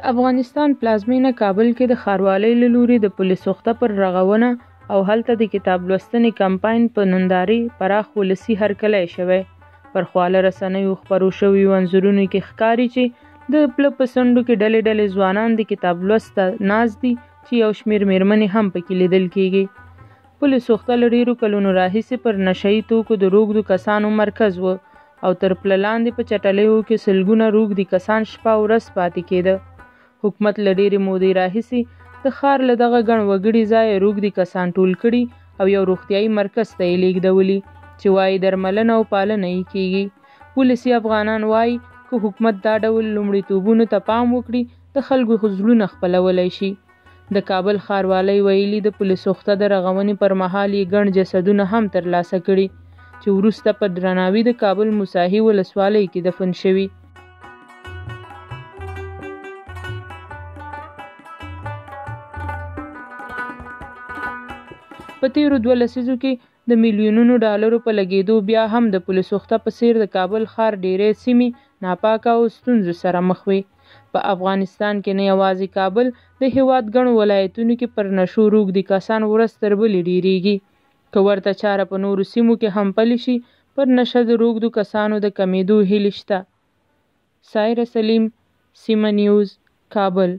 د افغانستان پلازمېنه کابل کې د ښاروالۍ له لوري د پولیس سوخته پر رغونه او هلته د کتاب لوستنې کمپاین په نندارې پراخ ولسي هرکلی شوی. پر خواله رسنیو خپرو شویو انځورونو کې ښکاري چې د پله په څنډو کې ډلې ډلې ځوانان د کتاب لوست ته ناست دي چې یو شمېر مېرمنې هم پکې لیدل کېږي. پولیس سوخته له ډېرو کلونو راهیسې پر نشه یي توکو د روږدو کسانو مرکز و او تر پله لاندې په چټلیو کې سلګونه روږدي کسان شپه او ورځ پاتې کېده. حکومت له ډېرې مودې راهیسې د ښار له دغه ګڼ وګړي ځایه روږدي کسان ټول کړي او یو روغتیایي مرکز ته یې لیږدولي چې وایي درملنه او پالنه یې کېږي. پولیسي افغانان وایي که حکومت دا ډول لومړیتوبونو ته پام وکړي د خلکو زړونه خپلولی شي. د کابل ښاروالۍ ویلي د پولیس سوخته د رغونې پر مهال یې ګڼ جسدونه هم ترلاسه کړي چې وروسته په درناوي د کابل موسهي ولسوالۍ کې دفن شوي. په تیرو 2 لسیزو کې د میلیونونو ډالرو په لګېدو بیا هم د پولیس سوخته په څیر د کابل ښار ډېرې سیمې ناپاکه او ستونزو سره مخ وي. په افغانستان کې نه یوازې کابل د هېواد ګڼو ولایتونو کې پر نشو روږدي کسان ورځ تر بلې ډېرېږي. که ورته چاره په نورو سیمو کې هم پلي شي پر نشه د روږدو کسانو د کمېدو هیلې شته. سایره سلیم، سیمه نیوز، کابل.